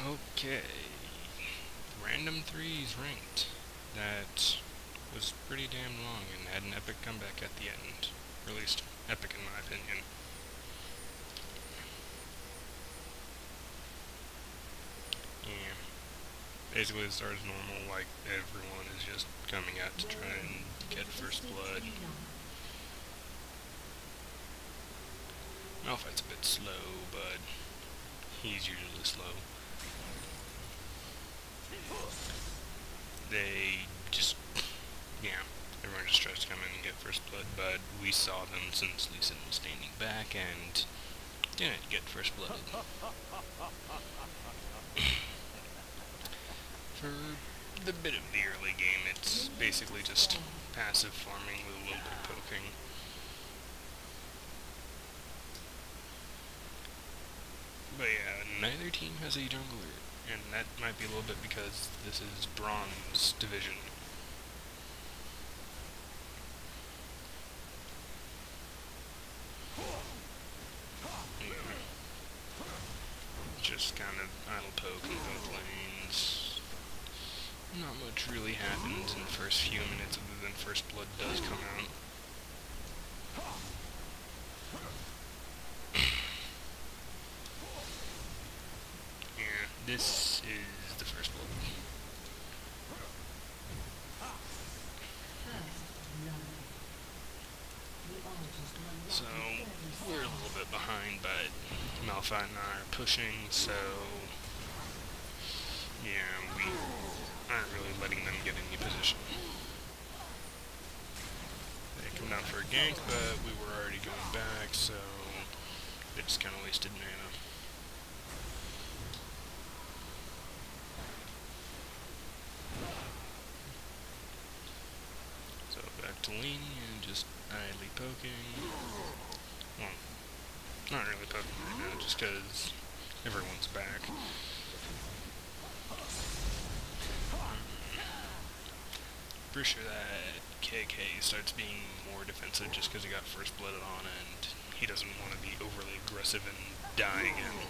Okay. Random 3's ranked. That was pretty damn long and had an epic comeback at the end. Or at least, epic in my opinion. Yeah. Basically it starts normal, like everyone is just coming out to try and get first blood. Malphite's a bit slow, but he's usually slow. They just, yeah, everyone just tries to come in and get first blood, but we saw them since Lee Sin was standing back and didn't get first blood. For the bit of the early game, it's basically just passive farming with a little bit of poking. But yeah, neither team has a jungler, and that might be a little bit because this is Bronze Division. Yeah. Just kind of idle poke in both lanes. Not much really happens in the first few minutes other than first blood does come out. Yeah, this is the first blood. So, we're a little bit behind, but Malphite and I are pushing, so yeah, we aren't really letting them get any position. They come down for a gank, but we were already going back, so they just kind of wasted mana. So back to laning and just idly poking. Well, not really poking right now, just because everyone's back. Pretty sure that KK starts being more defensive just because he got first blooded on and he doesn't want to be overly aggressive and die again.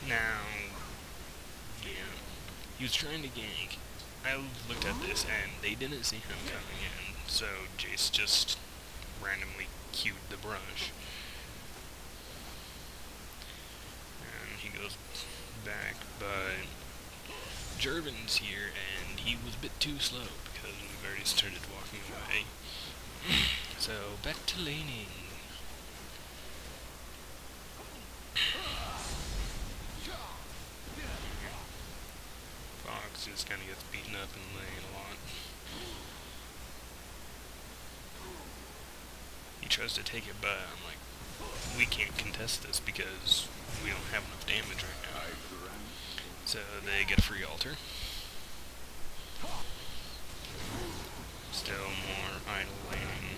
Now, yeah, he was trying to gank. I looked at this and they didn't see him coming in, so Jace just randomly queued the brush. And he goes back, but Jervin's here, and he was a bit too slow because we've already started walking away. So, back to laning. Fox just kind of gets beaten up in lane a lot. He tries to take it, but I'm like, we can't contest this because we don't have enough damage right now. So they get a free altar. Still more idle laning.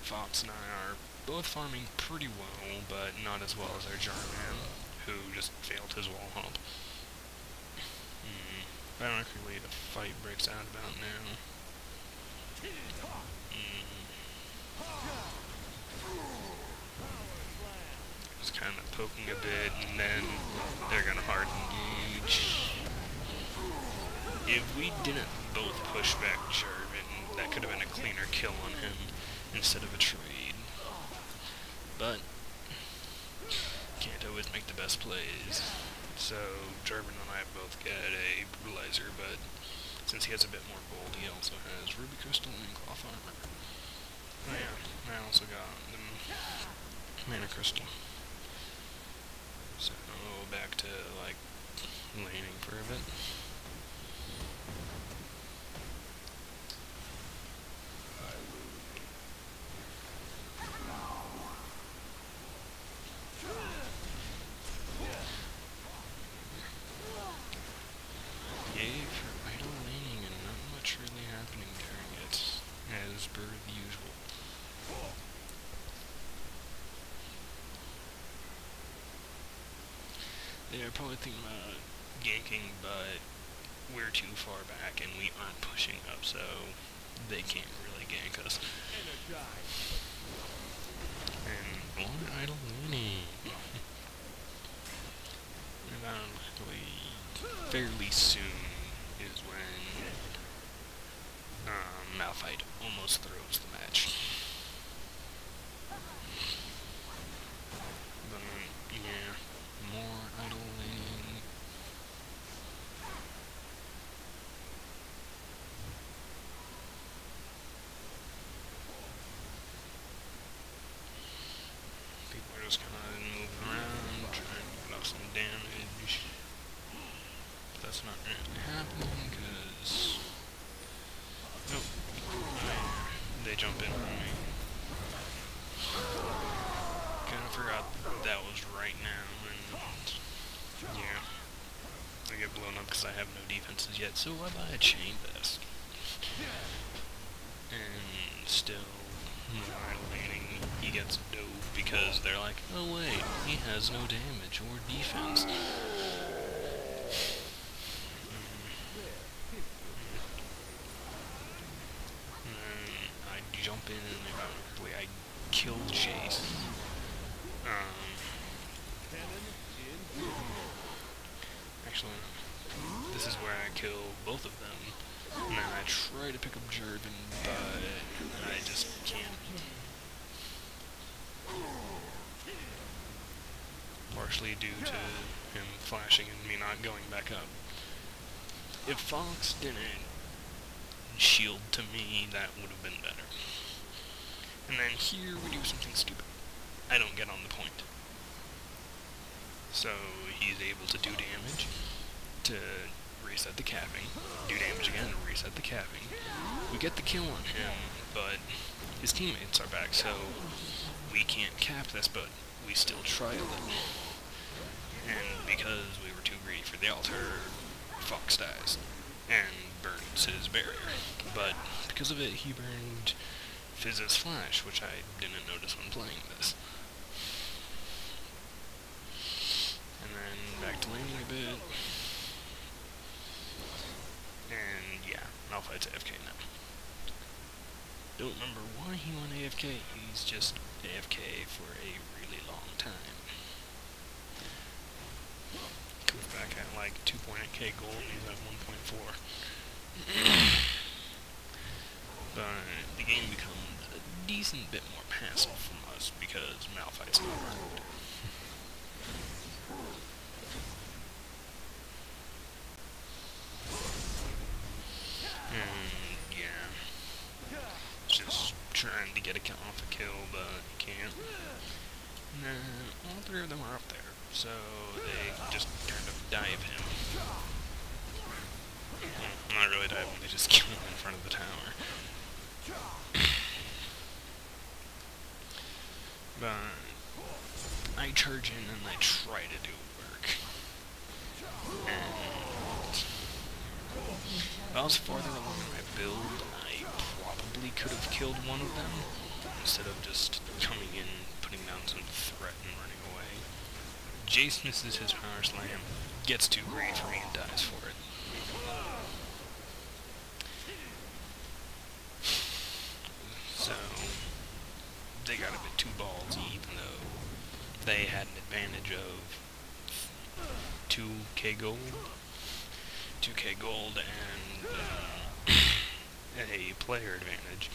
Fox and I are both farming pretty well, but not as well as our Jarman, who just failed his wall hop. Ironically, the fight breaks out about now. Just kind of poking a bit, and then they're gonna hard engage. If we didn't both push back Jarvan, that could have been a cleaner kill on him instead of a trade. But can't always make the best plays. So Jarvan and I both get a brutalizer, but since he has a bit more gold, he also has ruby crystal and cloth armor. Oh yeah, I also got the mana crystal. So back to like laning for a bit. Yay for idle laning and not much really happening during it, as per the usual. They're probably thinking about ganking, but we're too far back and we aren't pushing up, so they can't really gank us. And more idle winning. And fairly soon is when Malphite almost throws the match. But yeah, more idle winning. People are just kind of moving around, trying to get off some damage. But that's not really happening, because... Nope. They jump in on me. Kinda forgot that was right now, and... yeah. I get blown up because I have no defenses yet, so I buy a chain vest. And still... remaining, he gets dove because they're like, oh wait, he has no damage or defense. And then I jump in and eventually I kill Jace. Actually, this is where I kill both of them. And then I try to pick up Jervin, but I just can't. Partially due to him flashing and me not going back up. If Fox didn't shield to me, that would have been better. And then here we do something stupid. I don't get on the point. So he's able to do damage to reset the capping, do damage again, reset the capping. We get the kill on him, but his teammates are back, so we can't cap this, but we still trial it. And because we were too greedy for the altar, Fox dies and burns his barrier. But because of it, he burned Fizz's flash, which I didn't notice when playing this. And then back to laning a bit. And yeah, Malphite's AFK now. Don't remember why he went AFK, he's just AFK for a really long time. Comes back at like 2.8k gold and he's at 1.4. But the game becomes a decent bit more passive from us because Malphite's not around. And yeah, just trying to get off a kill, but can't. And then all three of them are up there, so they just kind of dive him. Well, not really dive him, they just kill him in front of the tower. But I charge in and I try to do work. And if I was farther along in my build, I probably could have killed one of them, instead of just coming in, putting down some threat and running away. Jace misses his power slam, gets too greedy for me and dies for it. So, they got a bit too ballsy, even though they had an advantage of 2k gold and a player advantage.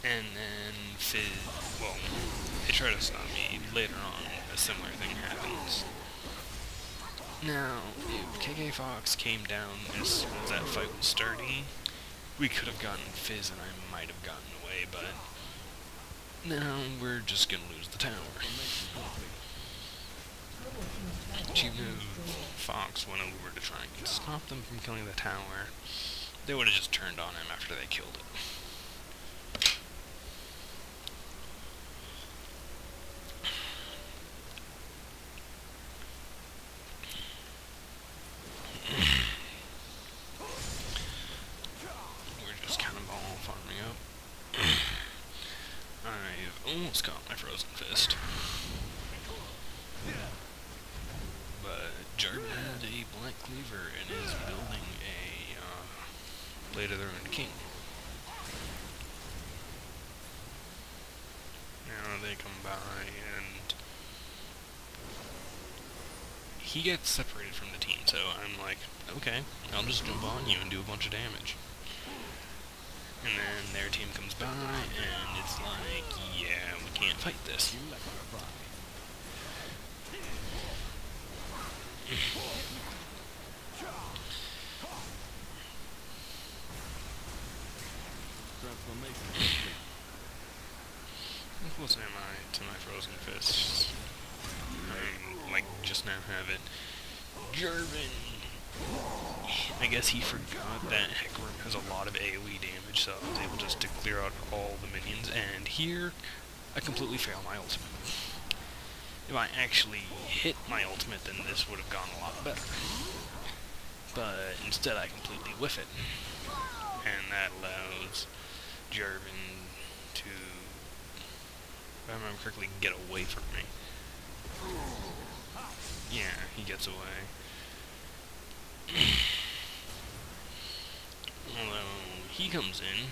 And then Fizz, well, they try to stop me. Later on, a similar thing happens. Now, if KK Fox came down as soon as that fight was starting, we could have gotten Fizz and I might have gotten away, but now we're just gonna lose the tower. Even if Fox went over to try and stop them from killing the tower, they would have just turned on him after they killed it. We're just kind of all farming up. I've almost got my Frozen Fist. he gets separated from the team, so I'm like, okay, I'll just jump on you and do a bunch of damage. And then their team comes by, and it's like, yeah, we can't fight this. How close am I to my frozen fists? I, like, just now have it. Jervin! I guess he forgot that Hecarim has a lot of AoE damage, so I was able just to clear out all the minions, and here, I completely fail my ultimate. If I actually hit my ultimate, then this would have gone a lot better. But instead I completely whiff it. And that allows Jervin to, if I remember correctly, get away from me. Yeah, he gets away. Although, he comes in,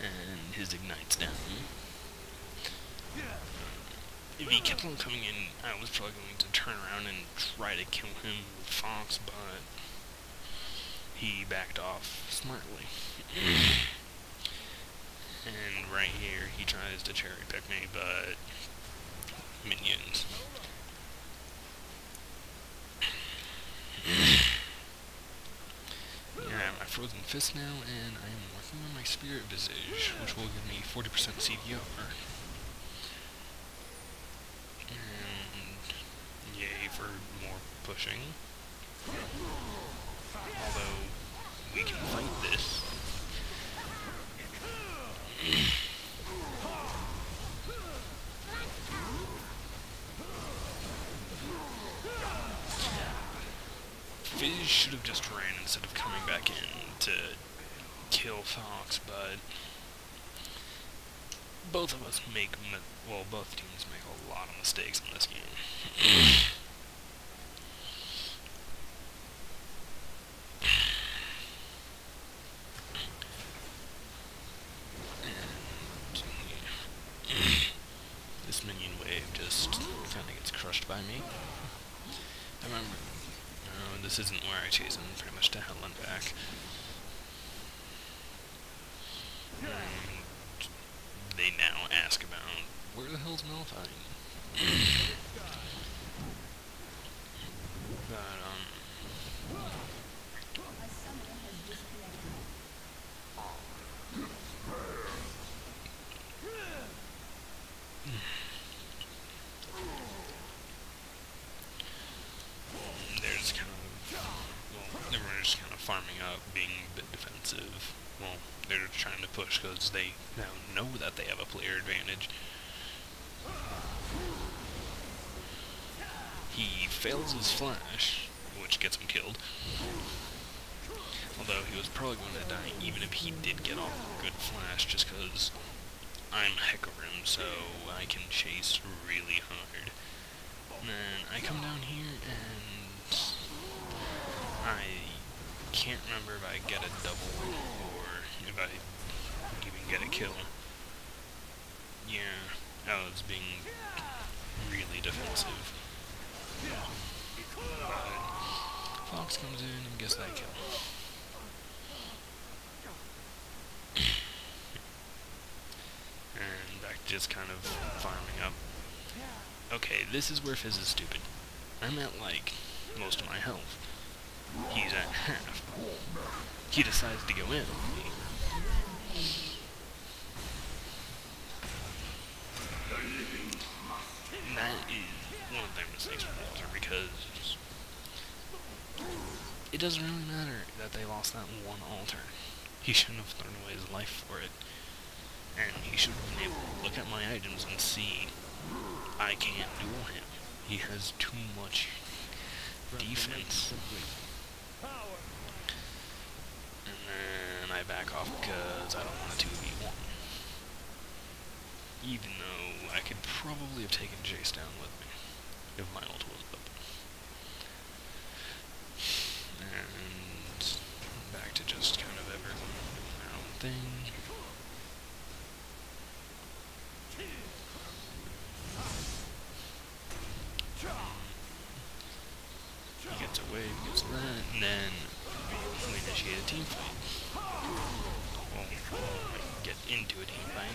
and his Ignite's down. If he kept on coming in, I was probably going to turn around and try to kill him with Fox, but he backed off smartly. And right here, he tries to cherry pick me, but minions. Yeah, my frozen fist now, and I am working on my spirit visage, which will give me 40% CDR. And yay for more pushing. Although we can fight this. Fizz should have just ran instead of coming back in to kill Fox, but both of us make, well, both teams make a lot of mistakes in this game. This minion wave just kind of gets crushed by me. I remember, this isn't where I chase him pretty much to hell and back. And they now ask about, where the hell's Malphite? But, there's kind of, well, everyone's just kind of farming up, being a bit defensive. Well, they're trying to push because they now know that they have a player advantage. He fails his flash, which gets him killed. Although he was probably going to die even if he did get off a good flash, just because I'm Hecarim, so I can chase really hard. And then I come down here and I can't remember if I get a double or if I even get a kill. Yeah, I was being really defensive. But Fox comes in and gets that kill. And back to just kind of farming up. Okay, this is where Fizz is stupid. I'm at, like, most of my health. He's at half. He decides to go in on me. And that is one of their mistakes from Walter, because it doesn't really matter that they lost that one altar. He shouldn't have thrown away his life for it. And he should have been able to look at my items and see I can't duel him. He has too much defense. And then I back off because I don't want a 2v1. Even though I could probably have taken Jace down with me if my ult was up. And back to just kind of everyone doing their own thing. team fight. Well, get into a team fight.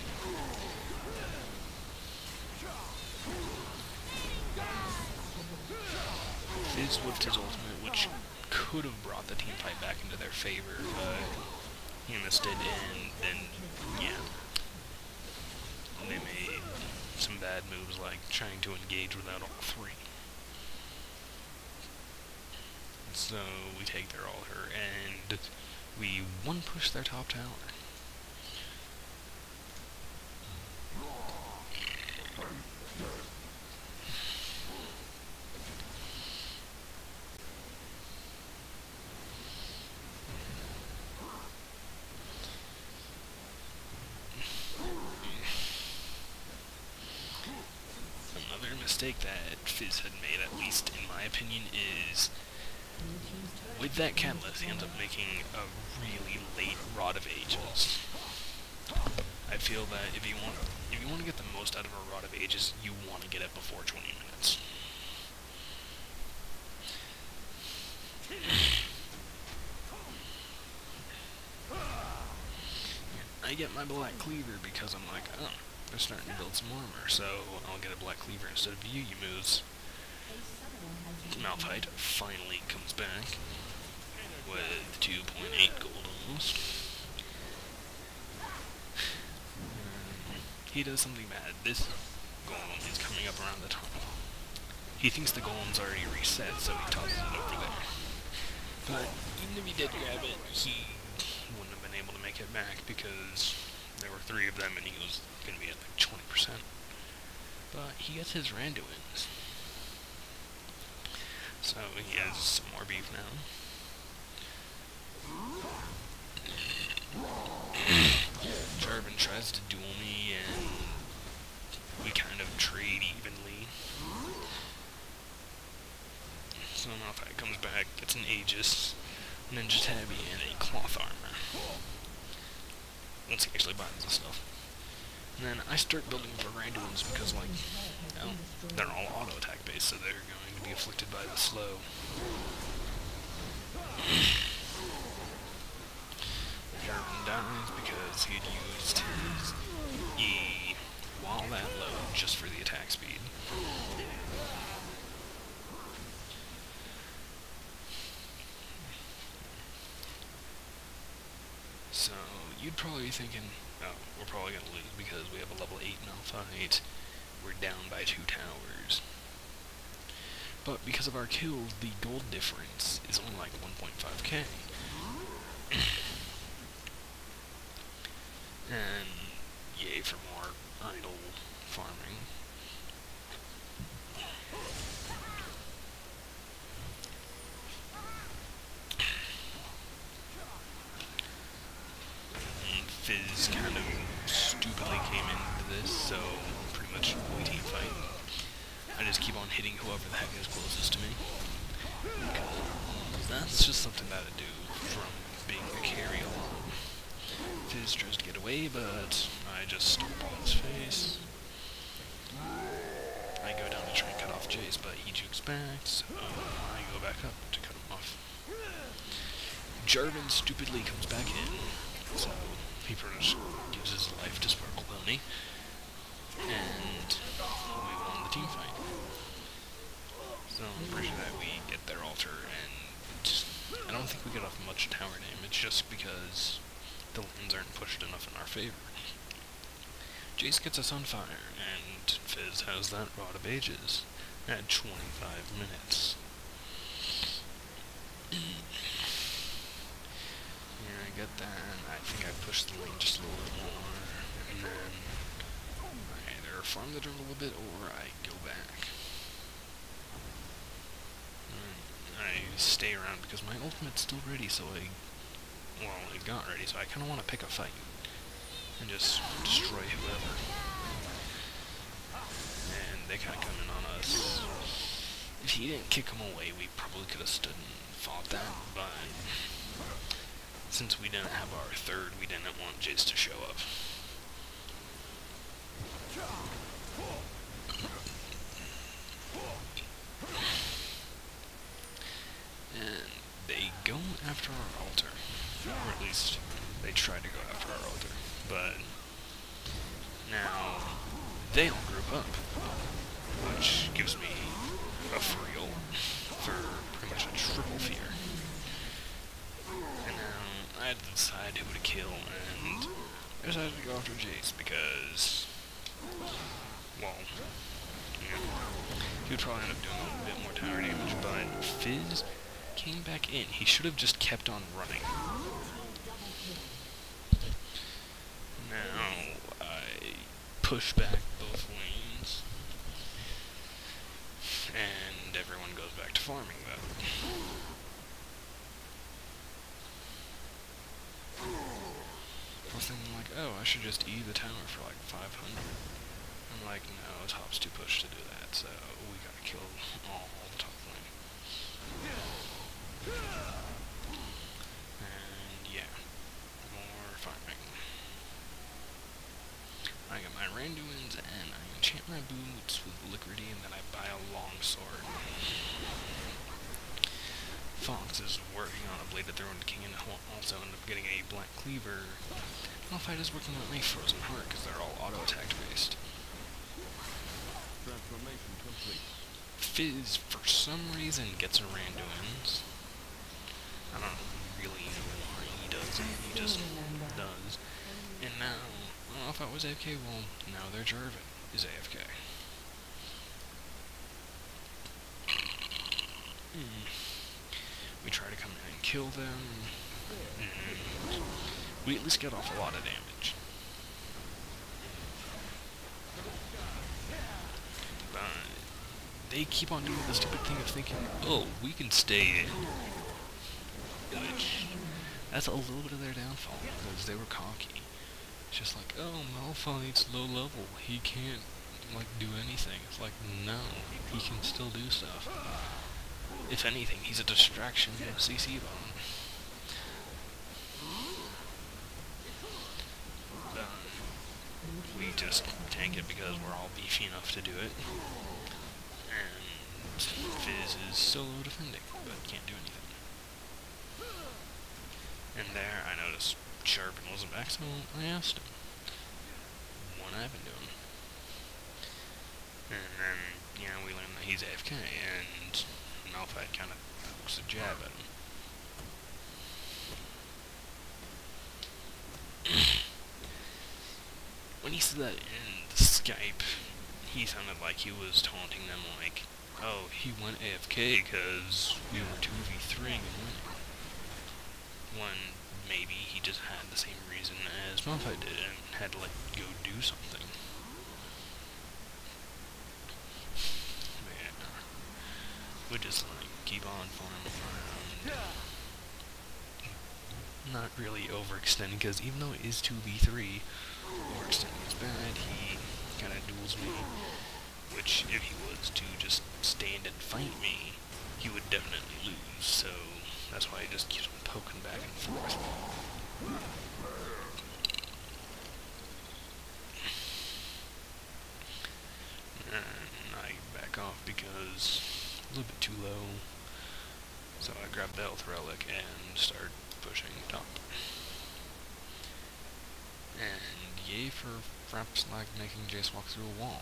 Fizz whipped his ultimate, which could have brought the team fight back into their favor, but he missed it, and then, yeah. They made some bad moves, like trying to engage without all three. So we take their altar, and we one-push their top tower. Another mistake that Fizz had made, at least in my opinion, is with that Catalyst, he ends up making a really late Rod of Ages. I feel that if you want to get the most out of a Rod of Ages, you want to get it before 20 minutes. I get my Black Cleaver because I'm like, oh, they're starting to build some armor, so I'll get a Black Cleaver instead of Yu moves. Malphite finally comes back with 2.8 gold almost. He does something bad. This golem is coming up around the top. He thinks the golem's already reset, so he tosses it over there. But even if he did grab it, he wouldn't have been able to make it back because there were 3 of them and he was going to be at like 20%. But he gets his Randuins. So he has some more beef now. Jarvan tries to duel me, and we kind of trade evenly. So Malphite comes back, gets an Aegis, Ninja Tabby, and a Cloth Armor. Once he actually buys the stuff. And then I start building for Randuins because, like, well, they're all auto-attack based, so they're going to be afflicted by the slow. Jarvan dies because he had used his E while that low just for the attack speed. So, you'd probably be thinking, oh, we're probably going to lose because we have a level 8 Malphite, we're down by 2 towers. But because of our kills, the gold difference is only like 1.5k. And yay for more idle farming. And Fizz kind of stupidly came into this, so pretty much we team fight. I just keep on hitting whoever the heck is closest to me. Because that's just something that I do from being a carry along. Fizz tries to get away, but I just stomp on his face. I go down to try and cut off Jace, but he jukes back, so I go back up to cut him off. Jarvan stupidly comes back in, so he pretty much gives his life to Sparkle Pony, and we won the team fight. So I'm pretty sure that we get their altar, and I don't think we get off much tower damage, just because the lanes aren't pushed enough in our favor. Jace gets us on fire, and Fizz has that Rod of Ages at 25 minutes. Yeah, I get that. I think I pushed the lane just a little bit more, and then I either farm the jungle a little bit, or I go back. I stay around because my ultimate's still ready, so it got ready, so I kind of want to pick a fight and just destroy whoever. And they kind of come in on us. If he didn't kick him away, we probably could have stood and fought that, but since we didn't have our third, we didn't want Jace to show up. And they go after our altar. Or at least they tried to go after our altar. But now they all group up, which gives me a free ult for pretty much a triple fear. And now I had to decide who to kill, and I decided to go after Jace because, well, yeah, he would probably end up doing a bit more tower damage, but Fizz came back in. He should have just kept on running. Now I push back both lanes, and everyone goes back to farming though. I was thinking like, oh, I should just E the tower for like 500. I'm like, no, top's too pushed to do that, so we gotta kill all the top lane. And yeah, more farming. I got my Randuins, and I enchant my boots with Liquidy, and then I buy a long sword. Fox is working on a Bladed Throne King and also end up getting a Black Cleaver. Malphite is working on a Frozen Heart because they're all auto-attack based. Transformation complete. Fizz, for some reason, gets a Randuins. I don't really know why he does it, he just does. And now, I thought it was AFK, well, now their Jarvan is AFK. We try to come in and kill them, and we at least get off a lot of damage. But they keep on doing the stupid thing of thinking, oh, we can stay in. Which, that's a little bit of their downfall, because they were cocky. It's just like, oh, Malphite's low level, he can't, like, do anything. It's like, no, he can still do stuff. If anything, he's a distraction of CC bomb. We just tank it because we're all beefy enough to do it. And Fizz is solo defending, but can't do anything. And there, I noticed Jarvan wasn't back, so I asked him what I've been doing. And then, yeah, we learned that he's AFK, and Malphite kind of pokes a jab at him. When he said that in the Skype, he sounded like he was taunting them like, oh, he went AFK because we were 2v3 and winning. When maybe he just had the same reason as Malphite did and had to, like, go do something. We just, like, keep on farming around. Not really overextending, because even though it is 2v3, overextending is bad. He kind of duels me, which, if he was to just stand and fight me, he would definitely lose, so that's why he just keeps on poking back and forth. And I back off because a little bit too low, so I grabbed the health relic and started pushing top. And yay for Fraps like making Jace walk through a wall.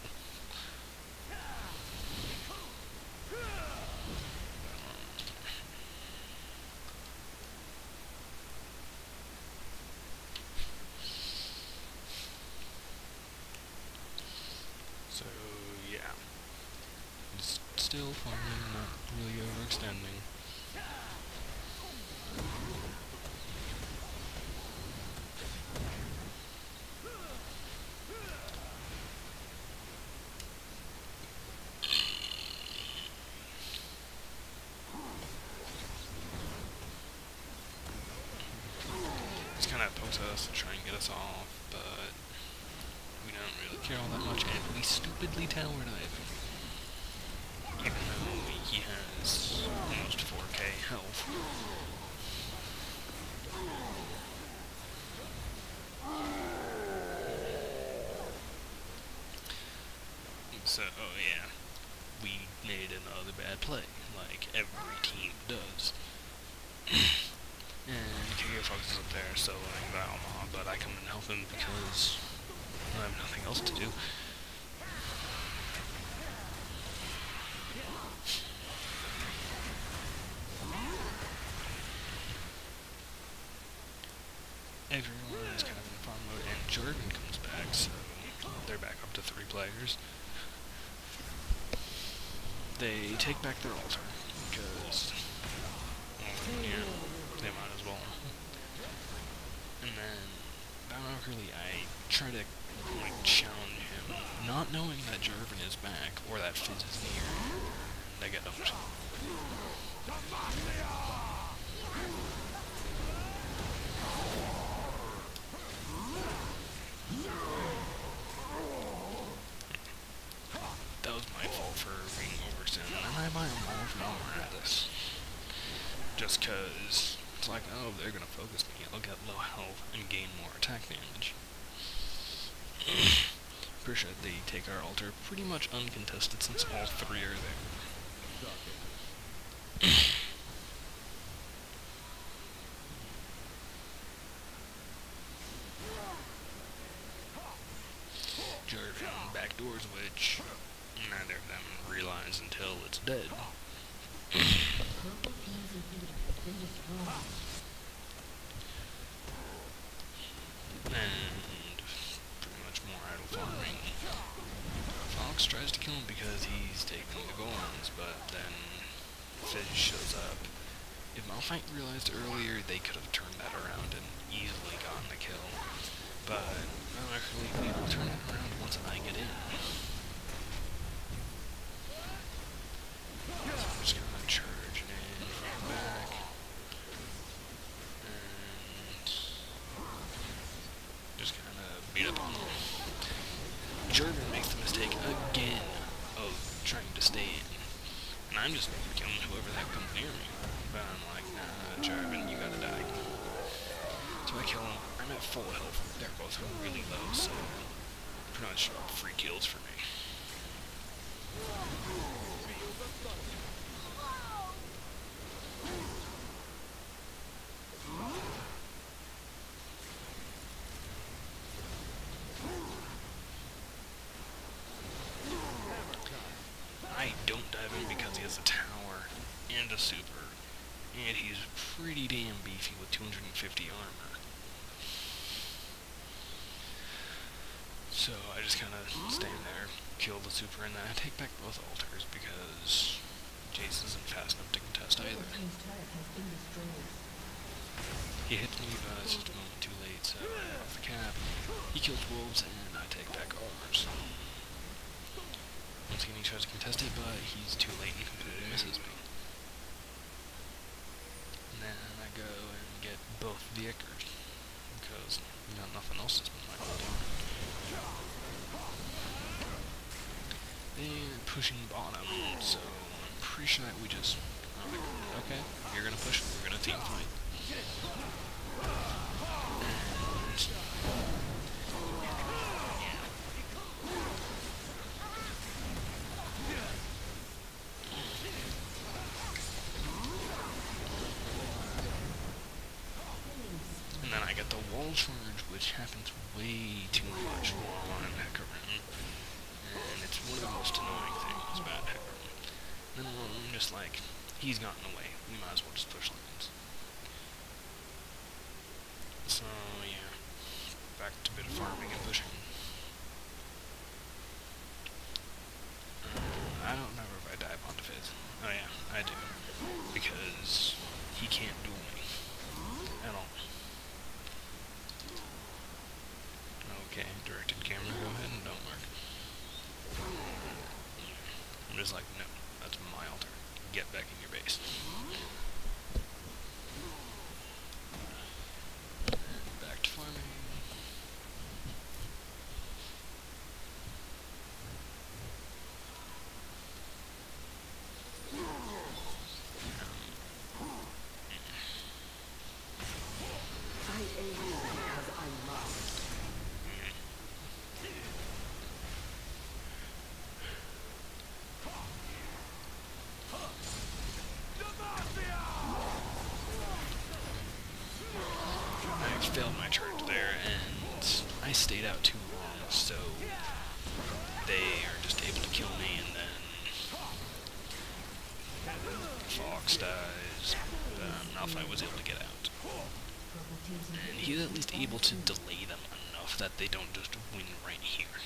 So yeah, just still farming, not really overextending. Kind of pokes us to try and get us off, but we don't really care all that much, and we stupidly tower dive him. Even though he has almost 4k health. So, oh yeah, we made another bad play, like every team does. And Kyo Fox is up there soloing Valma, but I come and help him because I have nothing else to do. Everyone is kind of in farm mode, and Jordan comes back, so they're back up to 3 players. They take back their altar, because, well, yeah, they might as well. And then, Valkyrie, I try to, like, challenge him, not knowing that Jarvan is back, or that Fizz is near, and I get dumped. That was my fault for being overextended, and I buy them all from Almarathis. Just cause it's like, oh, they're gonna focus me, I'll get low health and gain more attack damage. Pretty sure they take our altar pretty much uncontested since all 3 are there. Jarvan backdoors, which neither of them realize until it's dead. And pretty much more idle farming. Fox tries to kill him because he's taking the Gorons, but then Fizz shows up. If Malphite realized earlier, they could have turned that around and easily gotten the kill. But actually, we will turn it around once I get in. So I'm just gonna charge in from back. And just kinda beat up on them. Jarvan makes the mistake again of trying to stay in. And I'm just killing whoever the heck comes near me. But I'm like, nah, Jarvan, you gotta die. So I kill him. I'm at full health. They're both really low, so pretty much free kills for me. I don't dive in because he has a tower and a super, and he's pretty damn beefy with 250 armor. So I just kind of stand there, kill the super, and then I take back both altars because Jace isn't fast enough to contest either. He hits me, but it's just a moment too late, so I'm off the cap. He kills wolves, and I take back ours. Once again, he tries to contest it, but he's too late and completely misses me. And then I go and get both the Eckers, because nothing else has been like down. They're pushing bottom, so I'm pretty sure that we just, okay, you're gonna push, we're gonna team fight. And then I get the wall charge, which happens way too much while I'm Hecarim. And it's one of the most annoying things about Hecarim. Then I'm just like, he's gotten away, we might as well just push lanes. So yeah, back to a bit of farming and pushing. I don't remember if I dive onto Fizz. Oh yeah, I do. Because he can't duel me. At all. Okay, directed camera, go ahead and don't work. I'm just like, no, that's my altar. Get back in your base. Back to farming. failed my charge there, and I stayed out too long, so they are just able to kill me, and then Fox dies. Malphite was able to get out. And he's at least able to delay them enough that they don't just win right here.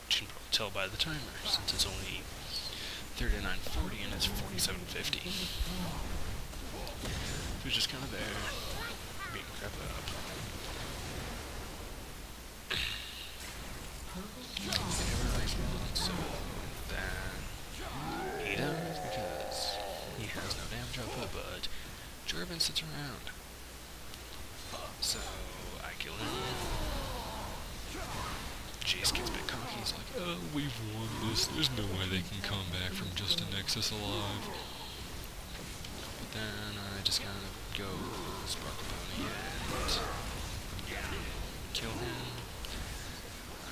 Which you can probably tell by the timer, since it's only 39:40 and it's 47:50. He was just kind of there, beating crap up. So then he dies because he has no damage output, but Jervin sits around. So I kill him. Jace gets a bit cocky, he's like, oh, we've won this, there's no way they can come back from just a Nexus alive. But then I just kind of go Sparkle Pony and kill him.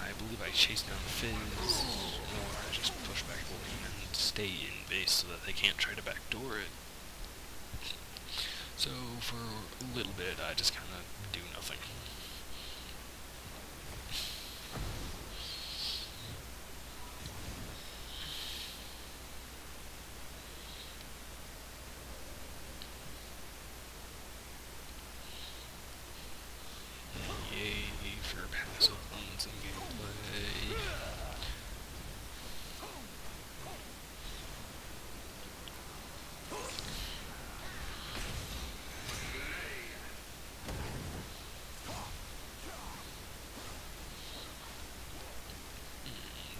I believe I chase down Fizz, or I just push back the lane and stay in base so that they can't try to backdoor it. So for a little bit I just kind of do nothing. Passive ones in gameplay.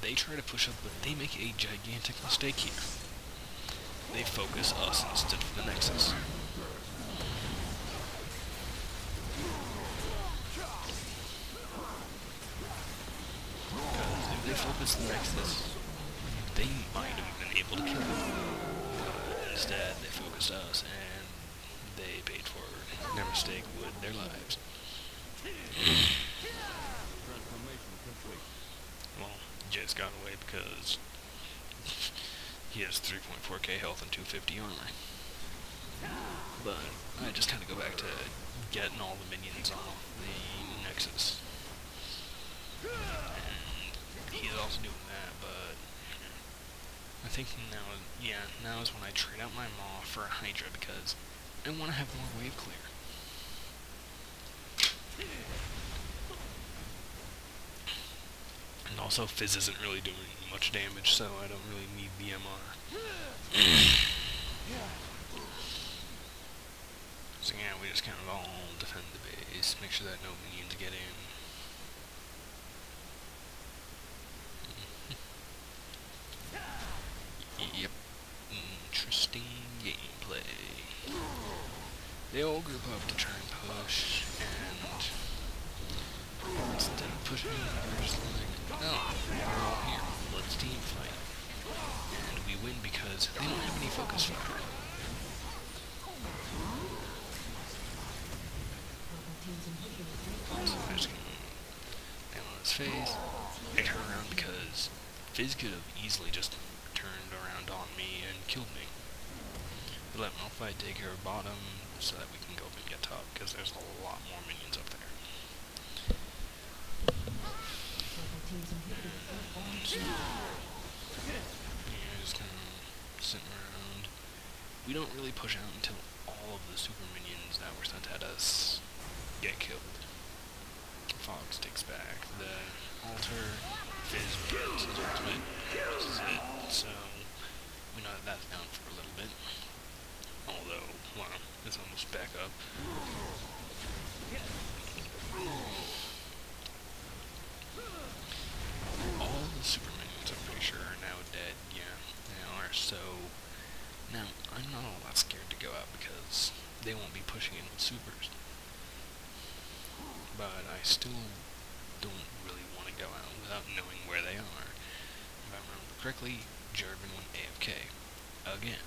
They try to push up, but they make a gigantic mistake here. They focus us instead of the Nexus. They focused the Nexus, they might have been able to kill him. Instead, they focused us, and they paid for their mistake with their lives. Well, Jace got away because he has 3.4k health and 250 armor. But I just kind of go back to getting all the minions off the Nexus. He's also doing that, but I think now is when I trade out my Maw for a Hydra because I want to have more wave clear. And also Fizz isn't really doing much damage, so I don't really need the MR. So yeah, we just kind of all defend the base, make sure that no minions get in. Yep. Interesting gameplay. They all group up to try and push, and instead of pushing, they're just like, no, we're all here, let's team fight. And we win because they don't have any focus fire. So I just nail on his face. I turn around because Fizz could have easily just turned around on me and killed me. But let Malphite take care of bottom so that we can go up and get top, because there's a lot more minions up there. Yeah, just kind of sitting around. We don't really push out until all of the super minions that were sent at us get killed. Fox takes back the altar, Fizz gets his ultimate, this is it, so we know that that's down for a little bit. Although, well, it's almost back up. All the super minions, I'm pretty sure, are now dead. Yeah, they are, so now I'm not all that scared to go out because they won't be pushing in with supers. But I still don't really want to go out without knowing where they are. If I remember correctly, Jervin went AFK. Again.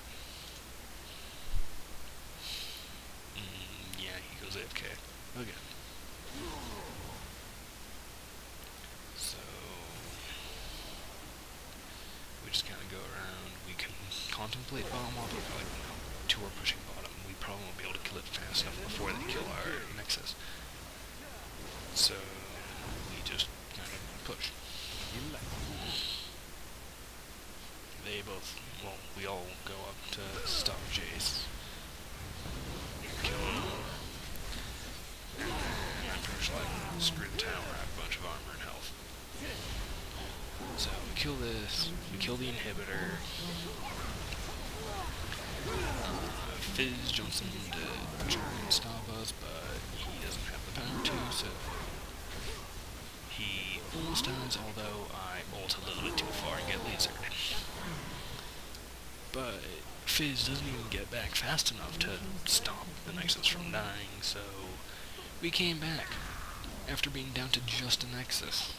Yeah, he goes AFK. Again. So we just kind of go around. We can contemplate bottom while we're like, two are pushing bottom. We probably won't be able to kill it fast enough before they kill our Nexus. So we just kind of push. They both, well, we all go up to stop Jace. Kill him. And I'm pretty sure like, screw the tower, I have a bunch of armor and health. So we kill this, we kill the inhibitor. Fizz jumps in to try and stop us, but he doesn't have the power to, so he almost dies, although I ult a little bit too far and get lasered. But Fizz doesn't even get back fast enough to stop the Nexus from dying, so we came back after being down to just a Nexus.